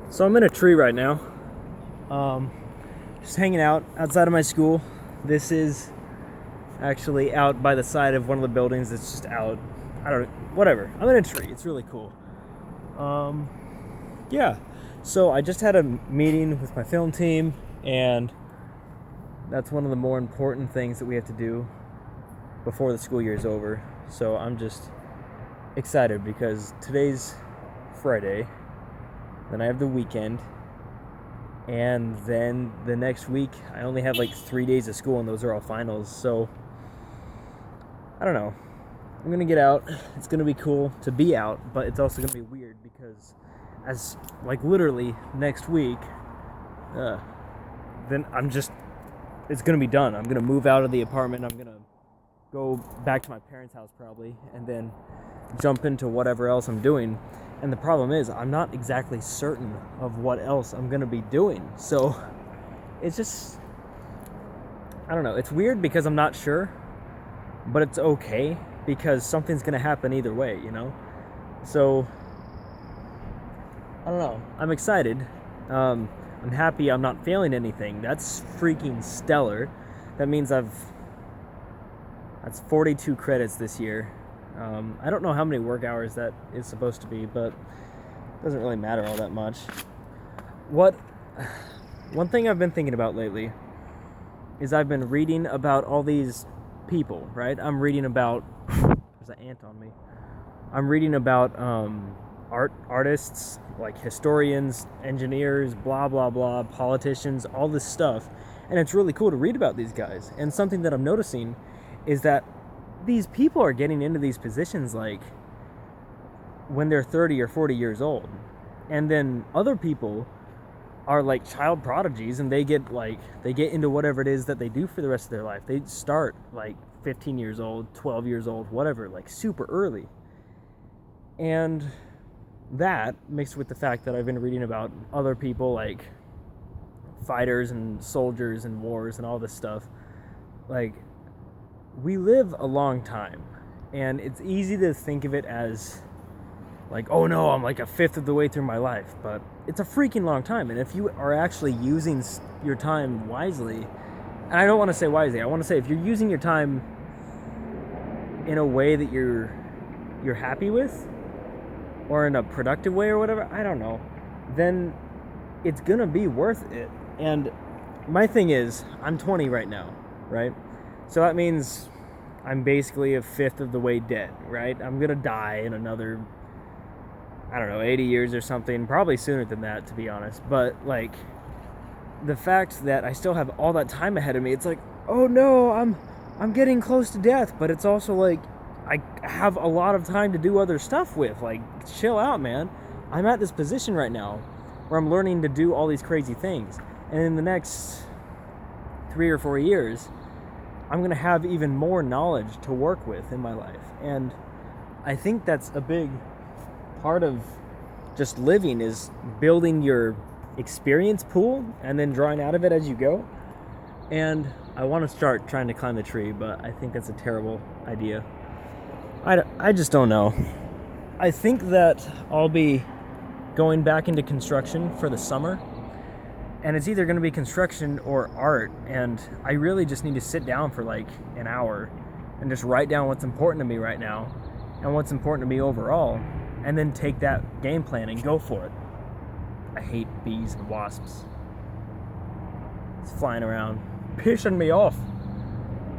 So I'm in a tree right now, just hanging out outside of my school. This is actually out by the side of one of the buildings that's just out. I don't know, whatever. I'm in a tree. It's really cool. Yeah. So I just had a meeting with my film team, and that's one of the more important things that we have to do before the school year is over. So I'm just excited because today's Friday, then I have the weekend, and then the next week I only have like 3 days of school, and those are all finals. So I don't know. I'm gonna get out. It's gonna be cool to be out, but it's also gonna be weird because as like literally next week, then it's gonna be done. I'm gonna move out of the apartment. I'm gonna go back to my parents' house probably, and then jump into whatever else I'm doing. And the problem is, I'm not exactly certain of what else I'm gonna be doing. So it's just, I don't know. It's weird because I'm not sure, but it's okay because something's gonna happen either way, you know? So I don't know. I'm excited. I'm happy I'm not failing anything. That's freaking stellar. That means that's 42 credits this year. I don't know how many work hours that is supposed to be, but it doesn't really matter all that much. One thing I've been thinking about lately is I've been reading about all these people, right? I'm reading about, there's an ant on me. I'm reading about artists, like historians, engineers, blah, blah, blah, politicians, all this stuff. And it's really cool to read about these guys. And something that I'm noticing is that these people are getting into these positions like when they're 30 or 40 years old. And then other people are like child prodigies, and they get into whatever it is that they do for the rest of their life. They start like 15 years old, 12 years old, whatever, like super early. And that mixed with the fact that I've been reading about other people like fighters and soldiers and wars and all this stuff, like we live a long time, and it's easy to think of it as like, oh no, I'm like a fifth of the way through my life, but it's a freaking long time. And if you are actually using your time wisely, and I don't want to say wisely, I want to say if you're using your time in a way that you're happy with, or in a productive way or whatever, I don't know, then it's gonna be worth it. And my thing is, I'm 20 right now, right? So that means I'm basically a fifth of the way dead, right? I'm gonna die in another, I don't know, 80 years or something, probably sooner than that, to be honest. But like, the fact that I still have all that time ahead of me, it's like, oh no, I'm getting close to death, but it's also like, I have a lot of time to do other stuff with. Like, chill out, man. I'm at this position right now where I'm learning to do all these crazy things. And in the next 3 or 4 years, I'm going to have even more knowledge to work with in my life. And I think that's a big part of just living, is building your experience pool and then drawing out of it as you go. And I want to start trying to climb the tree, but I think that's a terrible idea. I just don't know. I think that I'll be going back into construction for the summer, and it's either going to be construction or art, and I really just need to sit down for like an hour and just write down what's important to me right now and what's important to me overall, and then take that game plan and go for it. I hate bees and wasps. It's flying around, pissing me off.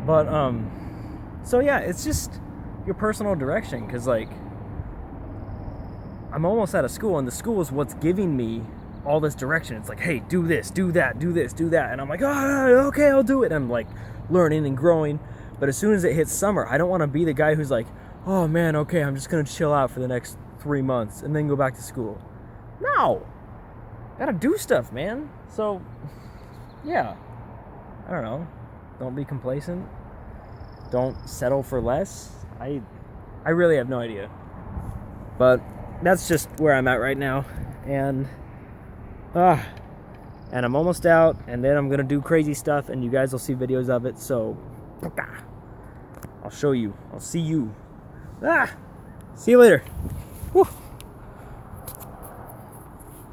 But so yeah, it's just your personal direction, because like I'm almost out of school, and the school is what's giving me all this direction. It's like, hey, do this, do that, do this, do that, and I'm like, oh, okay, I'll do it. And I'm like learning and growing. But as soon as it hits summer, I don't want to be the guy who's like, oh man, okay, I'm just gonna chill out for the next 3 months and then go back to school. No, gotta do stuff, man. So yeah, I don't know, don't be complacent, don't settle for less. I really have no idea, but that's just where I'm at right now. And I'm almost out, and then I'm gonna do crazy stuff, and you guys will see videos of it. So I'll show you. I'll see you. See you later. Whew.